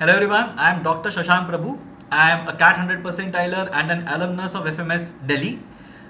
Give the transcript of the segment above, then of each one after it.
Hello everyone, I am Dr. Shashank Prabhu. I am a CAT 100% percentiler and an alumnus of FMS Delhi.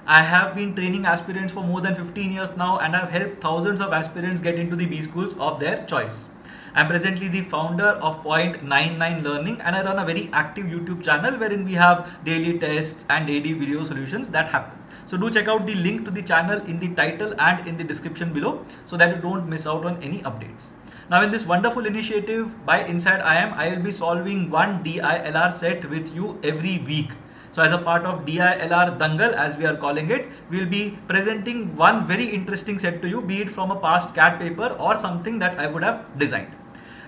I have been training aspirants for more than 15 years now and have helped thousands of aspirants get into the B schools of their choice. I am presently the founder of Point99 Learning and I run a very active YouTube channel wherein we have daily tests and daily video solutions that happen. So do check out the link to the channel in the title and in the description below so that you don't miss out on any updates. Now in this wonderful initiative by Inside IM, I will be solving one DILR set with you every week. So as a part of DILR Dangal, as we are calling it, we will be presenting one very interesting set to you, be it from a past CAT paper or something that I would have designed.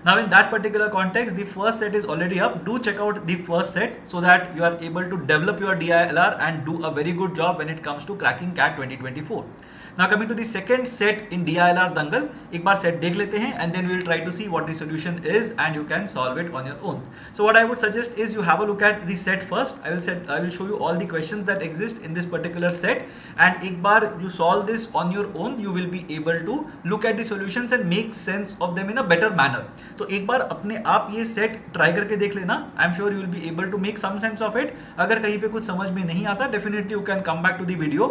Now in that particular context, the first set is already up. Do check out the first set so that you are able to develop your DILR and do a very good job when it comes to cracking CAT 2024. Now coming to the second set in DILR Dangal, एक बार set देख लेते हैं and then we will try to see what the solution is and you can solve it on your own. So what I would suggest is you have a look at the set first. I will show you all the questions that exist in this particular set and एक बार you solve this on your own, you will be able to look at the solutions and make sense of them in a better manner. तो एक बार अपने आप ये set try करके देख लेना. I am sure you will be able to make some sense of it. अगर कहीं पे कुछ समझ में नहीं आता, definitely you can come back to the video,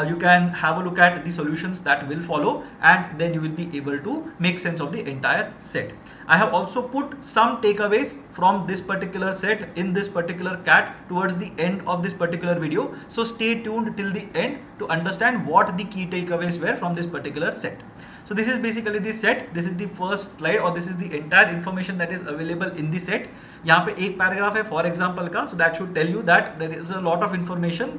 you can have a look at the solutions that will follow and then you will be able to make sense of the entire set. I have also put some takeaways from this particular set in this particular CAT towards the end of this particular video. So stay tuned till the end to understand what the key takeaways were from this particular set. So this is basically the set. This is the first slide or this is the entire information that is available in the set. यहाँ पे एक paragraph है for example का, so that should tell you that there is a lot of information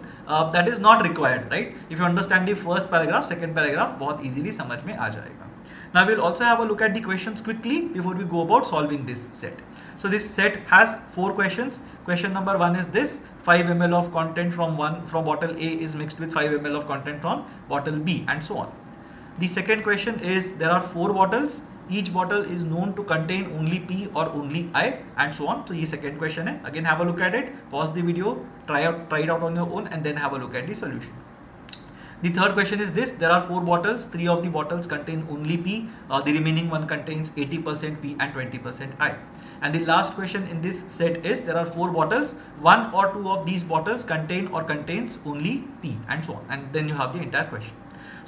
that is not required, right? If you understand the first paragraph, second paragraph बहुत easily समझ में आ जाएगा. Now we'll also have a look at the questions quickly before we go about solving this set. So this set has 4 questions. Question number 1 is this: 5 ml of content from bottle A is mixed with 5 ml of content from bottle B, and so on. The second question is there are 4 bottles. Each bottle is known to contain only P or only I, and so on. So ये second question है. Again have a look at it. Pause the video, try it out on your own, and then have a look at the solution. The third question is this: there are 4 bottles, 3 of the bottles contain only P, the remaining one contains 80% P and 20% I. And the last question in this set is there are 4 bottles, 1 or 2 of these bottles contain or contains only P, and so on. And then you have the entire question.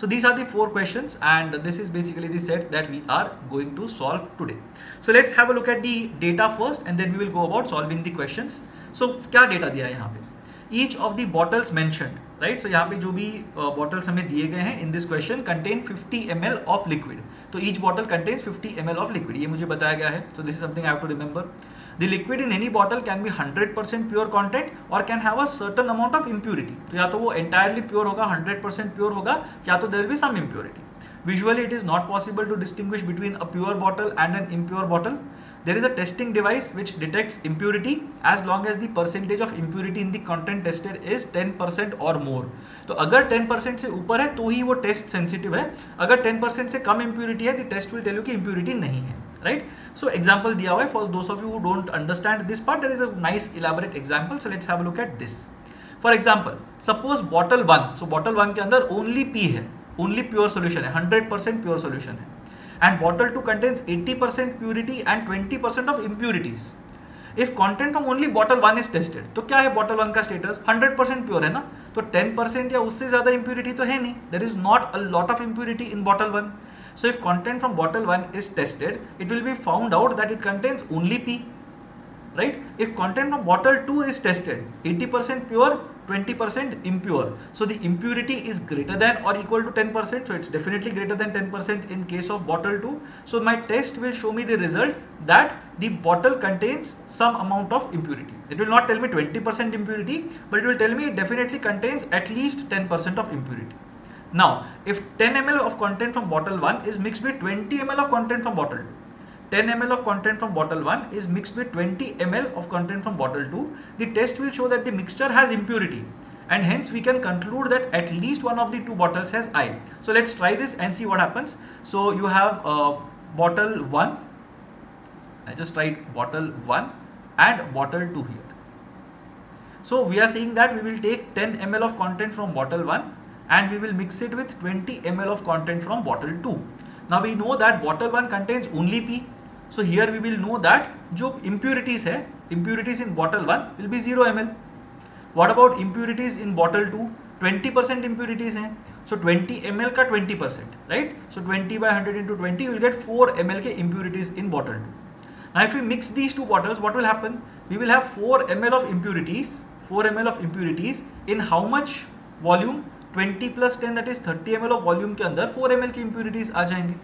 So these are the 4 questions and this is basically the set that we are going to solve today. So let's have a look at the data first and then we will go about solving the questions. So क्या data दिया है यहाँ पे? Each of the bottles mentioned, right? So यहाँ पे जो भी bottles हमें दिए गए हैं in this question contain 50 ml of liquid. तो each bottle contains 50 ml of liquid. ये मुझे बताया गया है. So this is something I have to remember. The liquid in any bottle can be 100% pure content or can have a certain amount of impurity. तो या तो वो entirely pure होगा, 100% pure होगा, या तो there will be some impurity. Visually, it is not possible to distinguish between a pure bottle and an impure bottle. There is a testing device which detects impurity as long as the percentage of impurity in the content tested is 10% or more. तो अगर 10% से ऊपर है तो ही वो test sensitive है. अगर 10% से कम impurity है, the test will tell you कि impurity नहीं है, right? So example दिया हुआ है. For those of you who don't understand this part, there is a nice elaborate example. So let's have a look at this. For example, suppose bottle 1. So bottle 1 के अंदर only P है, only pure solution है, 100% pure solution है. And bottle 2 contains 80% purity and 20% of impurities. If content from only bottle 1 is tested, तो क्या है bottle 1 का status? 100% pure है ना, तो 10% या उससे ज़्यादा impurity तो है नहीं. There is not a lot of impurity in bottle 1. So if content from bottle 1 is tested, it will be found out that it contains only P, right? If content from bottle 2 is tested, 80% pure, 20% impure. So the impurity is greater than or equal to 10%. So it's definitely greater than 10% in case of bottle 2. So my test will show me the result that the bottle contains some amount of impurity. It will not tell me 20% impurity, but it will tell me it definitely contains at least 10% of impurity. Now, if 10 ml of content from bottle 1 is mixed with 20 ml of content from bottle 2, 10 ml of content from bottle 1 is mixed with 20 ml of content from bottle 2, the test will show that the mixture has impurity and hence we can conclude that at least one of the 2 bottles has I. So let's try this and see what happens. So you have bottle 1, I just write bottle 1 and bottle 2 here. So we are saying that we will take 10 ml of content from bottle 1 and we will mix it with 20 ml of content from bottle 2. Now we know that bottle 1 contains only P. So here we will know that जो impurities है, impurities in bottle 1 will be 0 ml. What about impurities in bottle 2? 20% impurities हैं. So 20 ml का 20%, right? So 20 by 100 into 20, you will get 4 ml के impurities in bottle 2. Now if we mix these two bottles, what will happen? We will have 4 ml of impurities, 4 ml of impurities in how much volume? 20 plus 10, that is 30 ml of volume के अंदर 4 ml की impurities आ जाएंगे.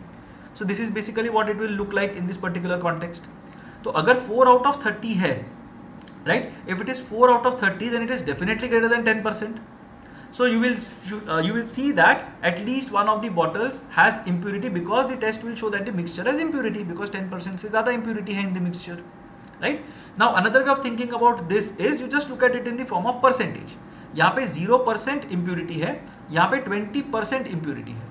So this is basically what it will look like in this particular context. तो अगर 4 out of 30 है, right? If it is 4 out of 30, then it is definitely greater than 10%. So you will see that at least one of the bottles has impurity, because the test will show that the mixture has impurity, because 10% से ज़्यादा impurity है in the mixture, right? Now another way of thinking about this is you just look at it in the form of percentage. यहाँ पे 0% impurity है, यहाँ पे 20% impurity है.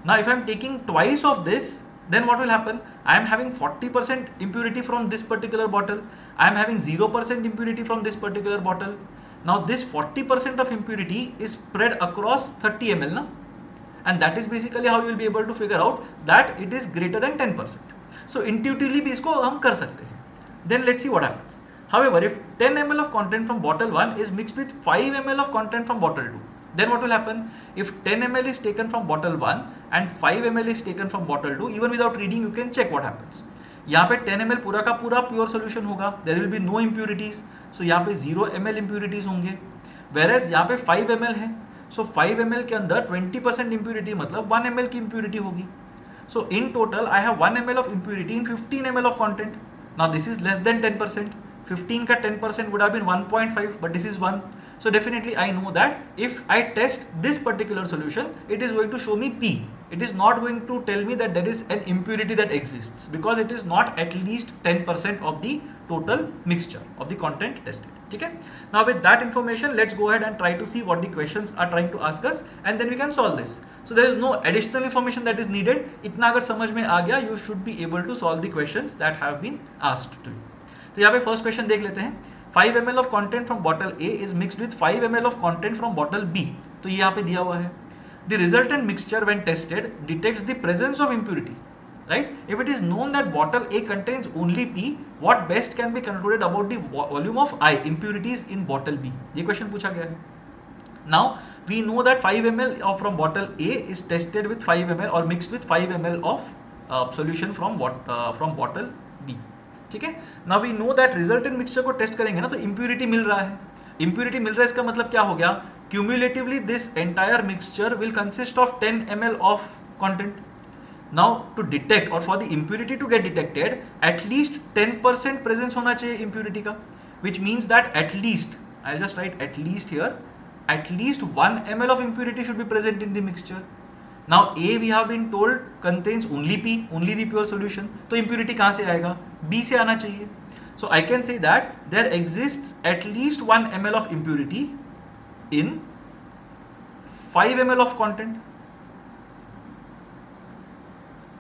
Now if I am taking twice of this, then what will happen? I am having 40% impurity from this particular bottle. I am having 0% impurity from this particular bottle. Now this 40% of impurity is spread across 30 ml, na? And that is basically how you will be able to figure out that it is greater than 10%. So intuitively भी इसको हम कर सकते हैं. Then let's see what happens. However, if 10 ml of content from bottle 1 is mixed with 5 ml of content from bottle 2, then what will happen? If 10 ml is taken from bottle 1 and 5 ml is taken from bottle 2, even without reading you can check what happens. यहाँ पे 10 ml पूरा का पूरा pure solution होगा, there will be no impurities, so यहाँ पे 0 ml impurities होंगे. Whereas यहाँ पे 5 ml है, so 5 ml के अंदर 20% impurity मतलब 1 ml की impurity होगी. So in total I have 1 ml of impurity in 15 ml of content. Now this is less than 10%. 15 का 10% would have been 1.5, but this is 1. So definitely I know that if I test this particular solution, it is going to show me P. It is not going to tell me that there is an impurity that exists, because it is not at least 10% of the total mixture of the content tested. Okay? Now with that information, let's go ahead and try to see what the questions are trying to ask us, and then we can solve this. So there is no additional information that is needed. इतना अगर समझ में आ गया, you should be able to solve the questions that have been asked to you. तो यहाँ पे first question देख लेते हैं. 5 ml of content from bottle A is mixed with 5 ml of content from bottle B. तो ये यहाँ पे दिया हुआ है. The resultant mixture when tested detects the presence of impurity, right? If it is known that bottle A contains only P, what best can be concluded about the volume of I impurities in bottle B? ये question पूछा गया है. Now we know that 5 ml of from bottle A is tested with 5 ml or mixed with 5 ml of solution from bottle B. ठीक है. Now we know that resultant mixture को test करेंगे ना, तो impurity मिल रहा है. Impurity मिल रहा है, इसका मतलब क्या हो गया? Cumulatively this entire mixture will consist of 10 ml of content. Now to detect or for the impurity to get detected, at least 10% presence होना चाहिए impurity का, which means that at least, I'll just write at least here, at least 1 ml of impurity should be present in the mixture. Now A we have been told contains only P, only the pure solution. तो impurity कहाँ से आएगा? B से आना चाहिए. So I can say that there exists at least 1 ml of impurity in 5 ml of content,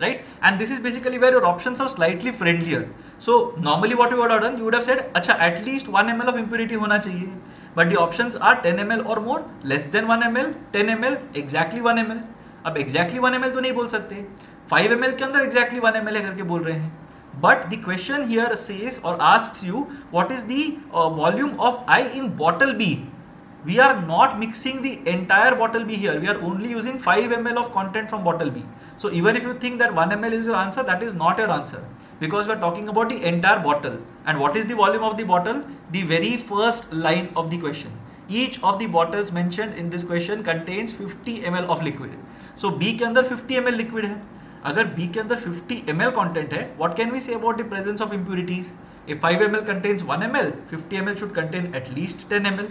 right? And this is basically where your options are slightly friendlier. So normally what you would have done, you would have said, अच्छा at least 1 ml of impurity होना चाहिए. But the options are 10 ml or more, less than 1 ml, 10 ml, exactly 1 ml. अब exactly 1 ml तो नहीं बोल सकते, 5 ml के अंदर exactly 1 ml है करके बोल रहे हैं. But the question here says or asks you what is the volume of I in bottle B. We are not mixing the entire bottle B here. We are only using 5 ml of content from bottle B. So even if you think that 1 ml is your answer, that is not your answer, because we are talking about the entire bottle. And what is the volume of the bottle? The very first line of the question. Each of the bottles mentioned in this question contains 50 ml of liquid. So B के अंदर 50 ml liquid है. अगर B के अंदर 50 ml content है, what can we say about the presence of impurities? If 5 ml contains 1 ml, 50 ml should contain at least 10 ml.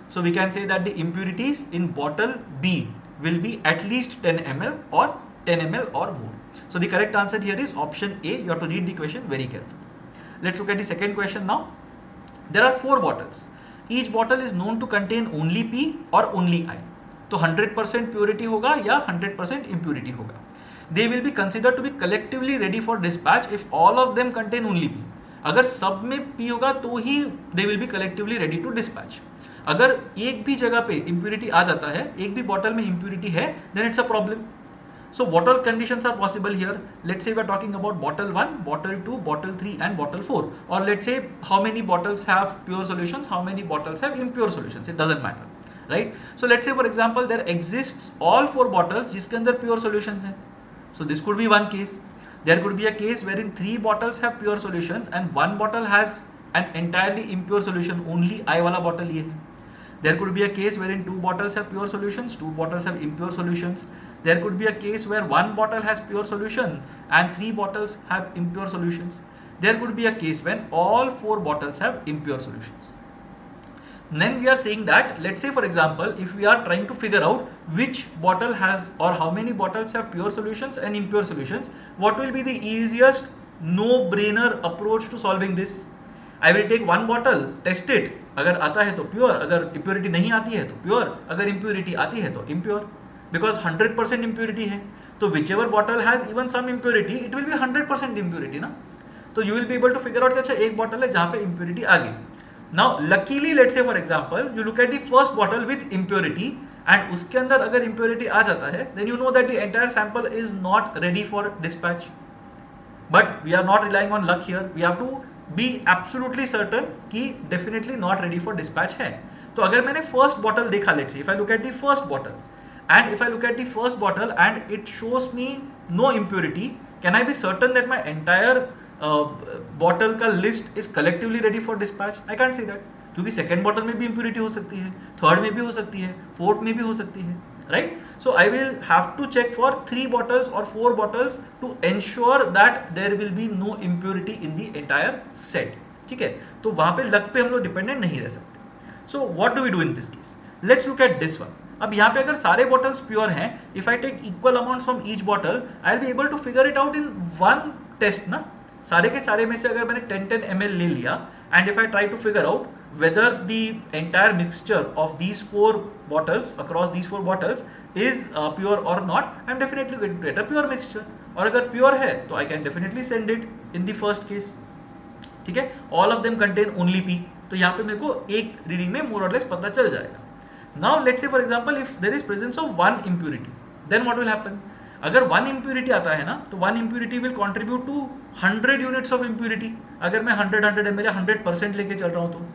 So we can say that the impurities in bottle B will be at least 10 ml or 10 ml or more. So the correct answer here is option A. You have to read the question very carefully. Let's look at the second question now. There are 4 bottles. Each bottle is known to contain only P or only I. तो 100% purity होगा या 100% impurity होगा. They will be considered to be collectively ready for dispatch if all of them contain only P. अगर सब में P होगा तो ही they will be collectively ready to dispatch. अगर एक भी जगह पे impurity आ जाता है, एक भी बॉटल में impurity है, then it's a problem. So what all conditions are possible here? Let's say we are talking about bottle 1, bottle 2, bottle 3 and bottle 4. Or let's say how many bottles have pure solutions, how many bottles have impure solutions. It doesn't matter, right? So let's say for example there exists all 4 bottles जिसके अंदर pure solutions हैं. So this could be one case. There could be a case wherein 3 bottles have pure solutions and 1 bottle has an entirely impure solution. Only I वाला bottle ये है. There could be a case wherein 2 bottles have pure solutions, 2 bottles have impure solutions. There could be a case where 1 bottle has pure solution and 3 bottles have impure solutions. There could be a case when all 4 bottles have impure solutions. Then we are saying that, let's say for example, if we are trying to figure out which bottle has or how many bottles have pure solutions and impure solutions, what will be the easiest no-brainer approach to solving this? I will take one bottle, test it. अगर आता है तो pure, अगर impurity नहीं आती है तो pure, अगर impurity आती है तो impure. Because 100% impurity है, तो whichever bottle has even some impurity, it will be 100% impurity ना. तो you will be able to figure out कि अच्छा एक bottle है जहाँ पे impurity आ गई. Now luckily let's say for example you look at the first bottle with impurity and उसके अंदर अगर impurity आ जाता है, then you know that the entire sample is not ready for dispatch. But we are not relying on luck here. We have to be absolutely certain कि definitely not ready for dispatch है. तो अगर मैंने first bottle देखा, let's say if I look at the first bottle and if I look at the first bottle and it shows me no impurity, can I be certain that my entire bottle का list is collectively ready for dispatch? I can't say that, क्योंकि second bottle में भी impurity हो सकती है, third में भी हो सकती है, fourth में भी हो सकती है, right? So I will have to check for 3 bottles or 4 bottles to ensure that there will be no impurity in the entire set. ठीक है, तो वहां पे luck पे हम लोग dependent नहीं रह सकते. So what do we do in this case? Let's look at this one. अब यहाँ पे अगर सारे bottles pure हैं, if I take equal amounts from each bottle, I'll be able to figure it out in one test ना. सारे के सारे में से अगर मैंने 10 ml ले लिया and if I try to figure out whether the entire mixture of these 4 bottles across these 4 bottles is pure or not, I'm definitely going to get a pure mixture. और अगर pure है तो I can definitely send it in the first case. ठीक है, all of them contain only P, तो यहाँ पे मेरे को एक रीडिंग में more or less पता चल जाएगा. Now let's say for example if there is presence of one impurity, then what will happen? अगर one impurity आता है ना, तो one impurity will contribute to 100 units of impurity. अगर मैं 100 ml या 100% लेके चल रहा हूँ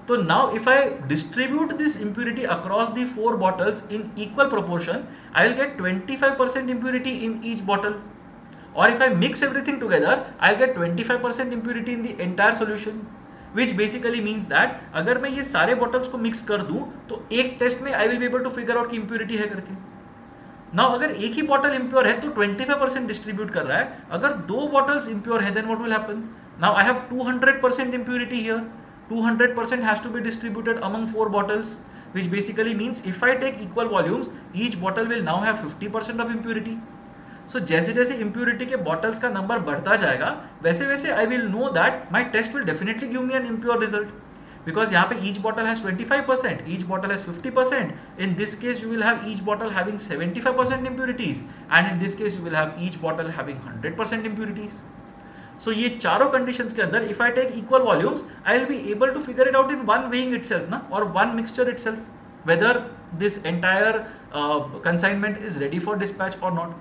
तो now if I distribute this impurity across the 4 bottles in equal proportion, I will get 25% impurity in each bottle. Or if I mix everything together, I'll get 25% impurity in the entire solution, which basically means that अगर मैं ये सारे bottles को mix कर दूं तो एक test में I will be able to figure out कि impurity है करके. Now अगर एक ही bottle impure है तो 25% distribute कर रहा है. अगर 2 bottles impure है then what will happen? Now I have 200% impurity here. 200% has to be distributed among 4 bottles, which basically means if I take equal volumes, each bottle will now have 50% of impurity. So जैसे जैसे impurity के bottles का number बढ़ता जाएगा, वैसे वैसे I will know that my test will definitely give me an impure result. Because यहाँ पे each bottle has 25%, each bottle has 50%. In this case, you will have each bottle having 75% impurities, and in this case, you will have each bottle having 100% impurities. So ये चारों conditions के अंदर if I take equal volumes, I will be able to figure it out in one weighing itself ना, or one mixture itself, whether this entire consignment is ready for dispatch or not.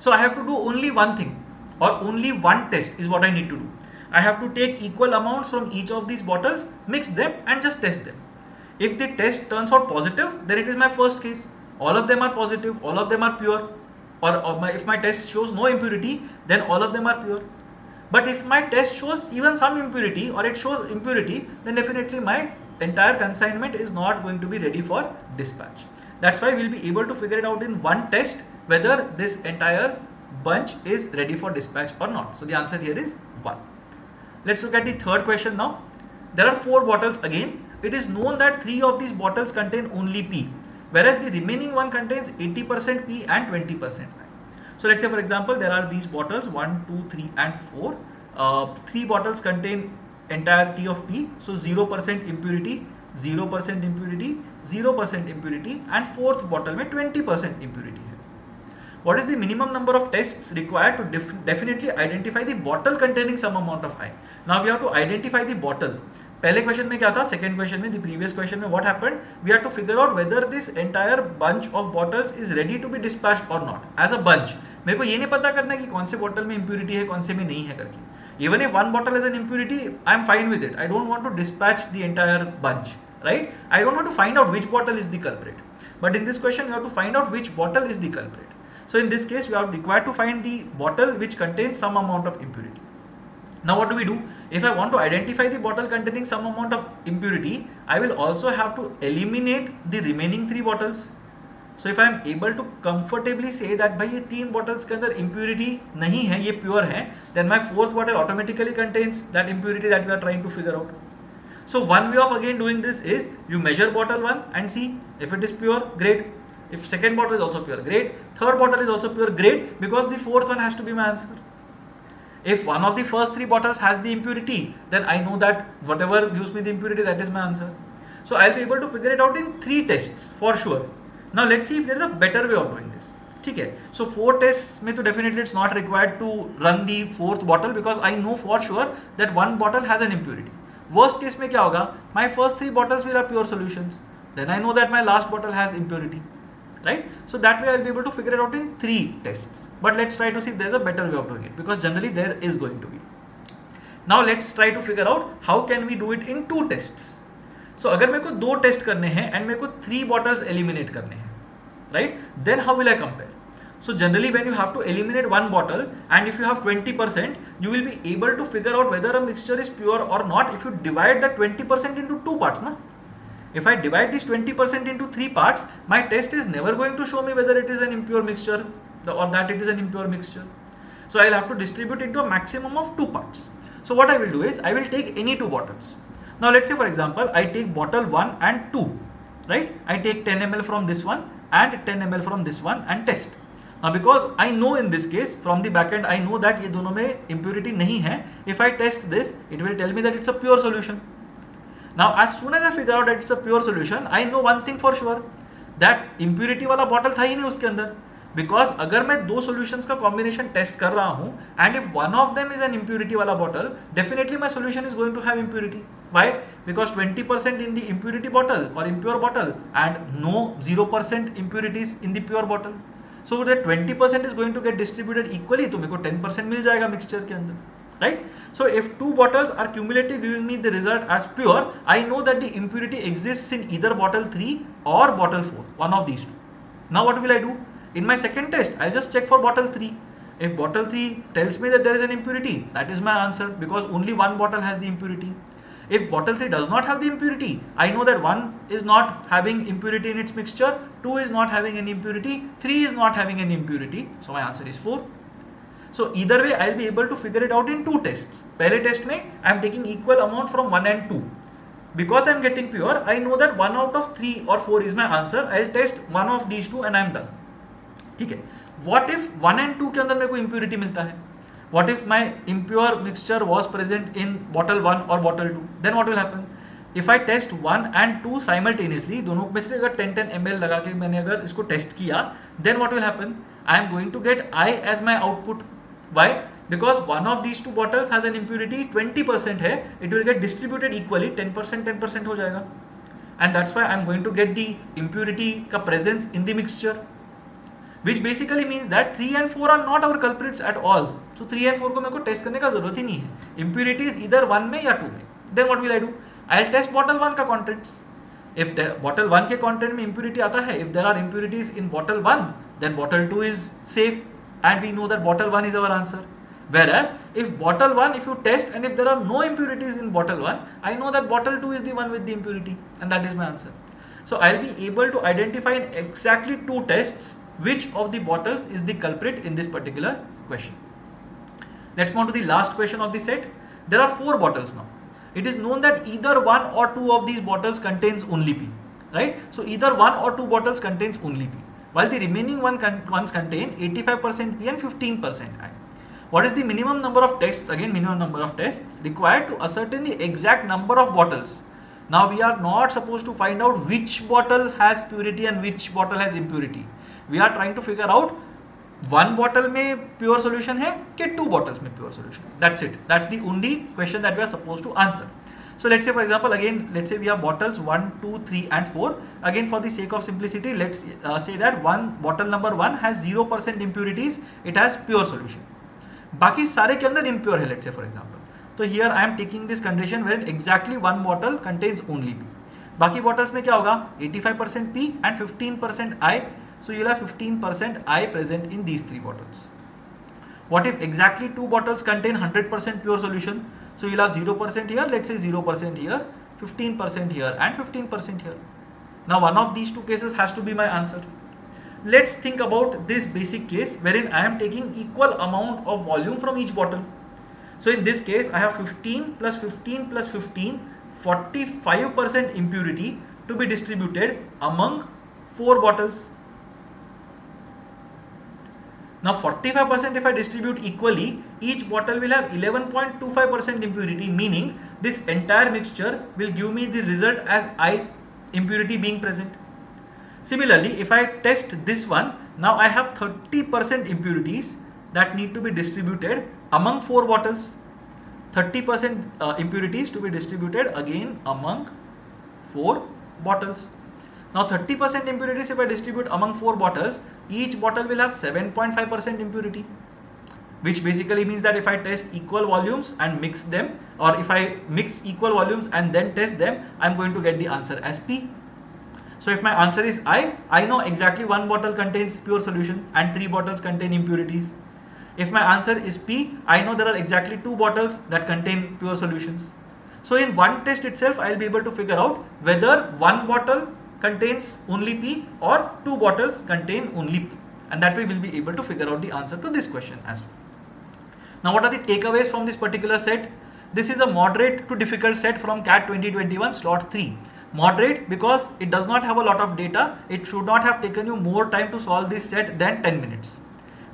So I have to do only one thing or only one test is what I need to do. I have to take equal amounts from each of these bottles, mix them and just test them. If the test turns out positive, then it is my first case. All of them are positive, all of them are pure. Or if my test shows no impurity, then all of them are pure. But if my test shows even some impurity or it shows impurity, then definitely my entire consignment is not going to be ready for dispatch. That's why we'll be able to figure it out in one test whether this entire bunch is ready for dispatch or not. So the answer here is 1. Let's look at the third question now. There are 4 bottles again. It is known that 3 of these bottles contain only P, whereas the remaining one contains 80% P and 20% I. So let's say for example there are these bottles 1, 2, 3 and 4. 3 bottles contain entirety of P, so 0% impurity, 0% impurity, 0% impurity, and 4th bottle में 20% impurity है. What is the minimum number of tests required to definitely identify the bottle containing some amount of I? Now we have to identify the bottle. पहले question में क्या था, second question में, the previous question में what happened, we have to figure out whether this entire bunch of bottles is ready to be dispatched और not as a bunch. मेरे को ये नहीं पता करना कि कौन से बॉटल में इंप्यूरिटी है कौन से में नहीं है करके. Even if one bottle has an impurity, I am fine with it. I don't want to dispatch the entire bunch, right? I don't want to find out which bottle is the culprit. But in this question, you have to find out which bottle is the culprit. So in this case, we are required to find the bottle which contains some amount of impurity. Now what do we do? If I want to identify the bottle containing some amount of impurity, I will also have to eliminate the remaining 3 bottles. So if I am able to comfortably say that भाई ये 3 bottles के अंदर impurity नहीं है, ये pure है, then my 4th bottle automatically contains that impurity that we are trying to figure out. So one way of again doing this is you measure bottle 1 and see if it is pure, great. If second bottle is also pure, great. Third bottle is also pure, great, because the 4th one has to be my answer. If one of the first 3 bottles has the impurity, then I know that whatever gives me the impurity, that is my answer. So I'll be able to figure it out in 3 tests for sure. Now let's see if there is a better way of doing this. ठीक है, so 4 tests में तो definitely it's not required to run the 4th bottle because I know for sure that one bottle has an impurity. Worst case में क्या होगा, my first 3 bottles will have pure solutions, then I know that my last bottle has impurity, right? So that way I'll be able to figure it out in 3 tests. But let's try to see if there is a better way of doing it, because generally there is going to be. Now let's try to figure out how can we do it in 2 tests. So अगर मेरे को 2 test करने हैं and मेरे को 3 bottles eliminate करने हैं, right, then how will I compare? So generally when you have to eliminate one bottle and if you have 20%, you will be able to figure out whether a mixture is pure or not if you divide that 20% into 2 parts, na? If I divide this 20% into 3 parts, my test is never going to show me whether it is an impure mixture or that it is an impure mixture. So I'll have to distribute into a maximum of 2 parts. So what I will do is I will take any 2 bottles. Now let's say for example I take bottle 1 and 2, right? I take 10 ml from this one and 10 ml from this one and test. Now because I know in this case from the back end I know that ये दोनों में impurity नहीं है. If I test this, it will tell me that it's a pure solution. Now as soon as I figure out that it's a pure solution, I know one thing for sure, that impurity वाला bottle था ही नहीं उसके अंदर. Because अगर मैं 2 solutions का combination test कर रहा हूं and if one of them is an impurity वाला bottle, definitely my solution is going to have impurity. Why? Because 20% in the impurity bottle or impure bottle and no 0% impurities in the pure bottle. So that 20% is going to get distributed equally, तो मेरे को 10% मिल जाएगा mixture के अंदर, right? So if 2 bottles are cumulative giving me the result as pure, I know that the impurity exists in either bottle 3 or bottle 4, one of these two. Now what will I do? In my second test, I'll just check for bottle 3. If bottle 3 tells me that there is an impurity, that is my answer because only one bottle has the impurity. If bottle 3 does not have the impurity, I know that 1 is not having impurity in its mixture, 2 is not having any impurity, 3 is not having any impurity. So my answer is 4. So either way, I'll be able to figure it out in 2 tests. पहले test में I'm taking equal amount from 1 and 2. Because I'm getting pure, I know that 1 out of 3 or 4 is my answer. I'll test one of these 2 and I'm done. ठीक है. What if 1 and 2 के अंदर मेरे को impurity मिलता है? What if my impure mixture was present in bottle 1 or bottle 2? Then what will happen? If I test 1 and 2 simultaneously, दोनों में से अगर 10 ml लगा के मैंने अगर इसको टेस्ट किया, then what will happen? I am going to get I as my output. Why? Because one of these 2 bottles has an impurity 20% है, it will get distributed equally, 10% हो जाएगा. And that's why I am going to get the impurity का presence in the mixture. Which basically means that 3 and 4 are not our culprits at all. So 3 and 4 को मेरे को test करने का जरूरत ही नहीं है. Impurities either 1 में या 2 में. Then what will I do? I'll test bottle 1 का contents. If bottle 1 के content में impurity आता है, if there are impurities in bottle 1, then bottle 2 is safe and we know that bottle 1 is our answer. Whereas if bottle 1, if you test and if there are no impurities in bottle 1, I know that bottle 2 is the one with the impurity and that is my answer. So I'll be able to identify in exactly 2 tests which of the bottles is the culprit in this particular question. Let's move on to the last question of the set. There are 4 bottles now. It is known that either 1 or 2 of these bottles contains only P, right? So either 1 or 2 bottles contains only P, while the remaining ones contain 85% P and 15% I. What is the minimum number of tests? Again, minimum number of tests required to ascertain the exact number of bottles. Now we are not supposed to find out which bottle has purity and which bottle has impurity. We are trying to figure out 1 bottle में pure solution है कि 2 bottles में pure solution. That's it. That's the only question that we are supposed to answer. So let's say for example, again, let's say we have bottles 1, 2, 3 and 4. Again, for the sake of simplicity, let's say that bottle number 1 has 0% impurities, it has pure solution. बाकी सारे के अंदर impure है, let's say for example. So here I am taking this condition where exactly one bottle contains only P. बाकी bottles में क्या होगा? 85% P and 15% I. So you'll have 15% I present in these three bottles. What if exactly two bottles contain 100% pure solution? So you'll have 0% here, let's say 0% here, 15% here and 15% here. Now one of these two cases has to be my answer. Let's think about this basic case wherein I am taking equal amount of volume from each bottle. So in this case, I have 15 plus 15 plus 15, 45% impurity to be distributed among 4 bottles. Now 45% if I distribute equally, each bottle will have 11.25% impurity, meaning this entire mixture will give me the result as I impurity being present. Similarly, if I test this one, now I have 30% impurities that need to be distributed among 4 bottles. 30% impurities to be distributed again among 4 bottles. Now 30% impurities if I distribute among 4 bottles, each bottle will have 7.5% impurity, which basically means that if I test equal volumes and mix them, or if I mix equal volumes and then test them, I am going to get the answer as P. So if my answer is I know exactly one bottle contains pure solution and 3 bottles contain impurities. If my answer is P, I know there are exactly 2 bottles that contain pure solutions. So in one test itself, I will be able to figure out whether one bottle contains only P or 2 bottles contain only P. And that way we will be able to figure out the answer to this question as well. Now what are the takeaways from this particular set? This is a moderate to difficult set from CAT 2021 slot 3. Moderate because it does not have a lot of data. It should not have taken you more time to solve this set than 10 minutes.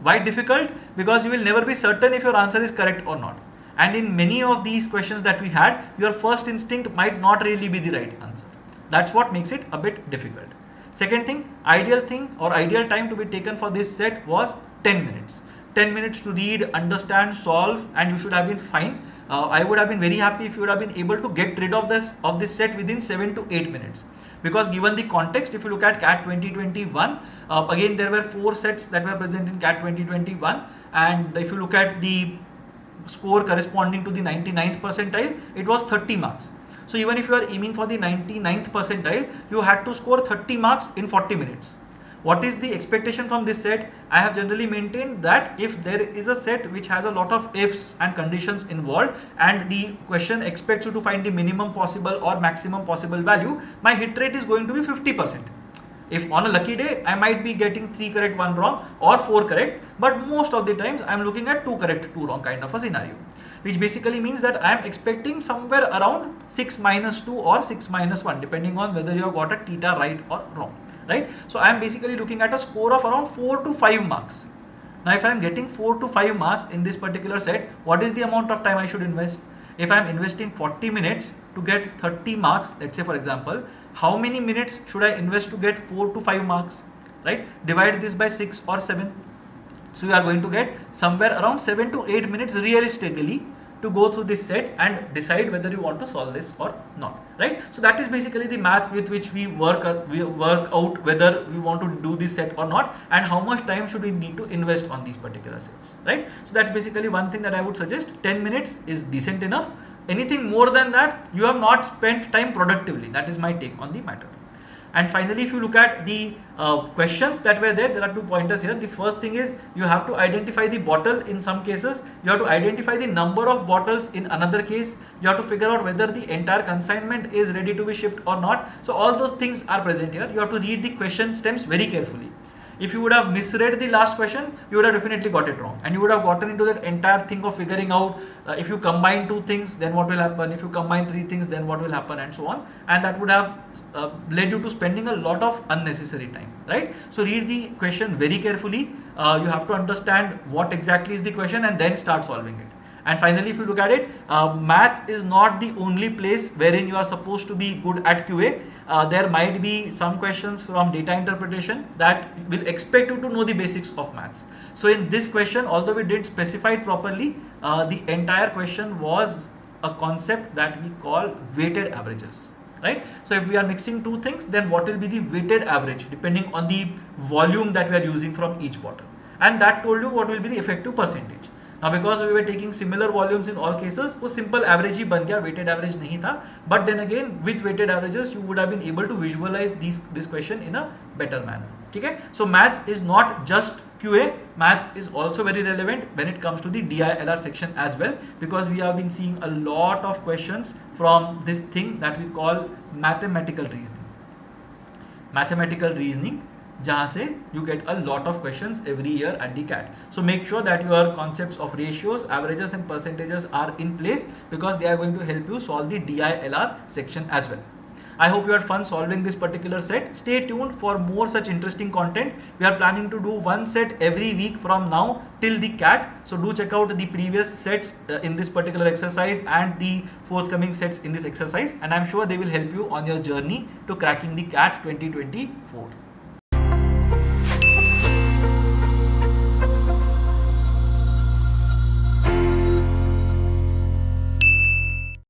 Why difficult? Because you will never be certain if your answer is correct or not. And in many of these questions that we had, your first instinct might not really be the right answer. That's what makes it a bit difficult. Second thing, ideal time to be taken for this set was 10 minutes. 10 minutes to read, understand, solve, and you should have been fine. I would have been very happy if you would have been able to get rid of this set within 7 to 8 minutes. Because given the context, if you look at CAT 2021, again there were 4 sets that were present in CAT 2021, and if you look at the score corresponding to the 99th percentile, it was 30 marks. So even if you are aiming for the 99th percentile, you had to score 30 marks in 40 minutes. What is the expectation from this set? I have generally maintained that if there is a set which has a lot of ifs and conditions involved and the question expects you to find the minimum possible or maximum possible value, my hit rate is going to be 50%. If on a lucky day, I might be getting 3 correct, 1 wrong or 4 correct, but most of the times I am looking at 2 correct, 2 wrong kind of a scenario. Which basically means that I am expecting somewhere around 6 minus 2 or 6 minus 1 depending on whether you have got a theta right or wrong, right? So I am basically looking at a score of around 4 to 5 marks. Now if I am getting 4 to 5 marks in this particular set, what is the amount of time I should invest? If I am investing 40 minutes to get 30 marks, let's say for example, how many minutes should I invest to get 4 to 5 marks, right? Divide this by 6 or 7. So you are going to get somewhere around 7 to 8 minutes realistically to go through this set and decide whether you want to solve this or not, right? So that is basically the math with which we work out whether we want to do this set or not and how much time should we need to invest on these particular sets, right? So that's basically one thing that I would suggest. 10 minutes is decent enough. Anything more than that, you have not spent time productively. That is my take on the matter. And finally, if you look at the questions that were there are 2 pointers here. The first thing is you have to identify the bottle in some cases. You have to identify the number of bottles in another case. You have to figure out whether the entire consignment is ready to be shipped or not. So all those things are present here. You have to read the question stems very carefully. If you would have misread the last question, you would have definitely got it wrong and you would have gotten into that entire thing of figuring out if you combine 2 things then what will happen, if you combine 3 things then what will happen and so on, and that would have led you to spending a lot of unnecessary time, right? So read the question very carefully. You have to understand what exactly is the question and then start solving it. And finally, if you look at it, maths is not the only place wherein you are supposed to be good at QA. There might be some questions from data interpretation that will expect you to know the basics of maths. So in this question, although we didn't specify it properly, the entire question was a concept that we call weighted averages, right? So if we are mixing two things, then what will be the weighted average depending on the volume that we are using from each bottle, and that told you what will be the effective percentage. Now because we were taking similar volumes in all cases, वो simple average ही बन गया, weighted average नहीं था. But then again with weighted averages you would have been able to visualize this question in a better manner. ठीक है? So maths is not just QA, maths is also very relevant when it comes to the DILR section as well, because we have been seeing a lot of questions from this thing that we call mathematical reasoning. Mathematical reasoning, जहाँ से you get a lot of questions every year at the CAT. So make sure that your concepts of ratios, averages and percentages are in place, because they are going to help you solve the DILR section as well. I hope you had fun solving this particular set. Stay tuned for more such interesting content. We are planning to do one set every week from now till the CAT. So do check out the previous sets in this particular exercise and the forthcoming sets in this exercise, and I'm sure they will help you on your journey to cracking the CAT 2024.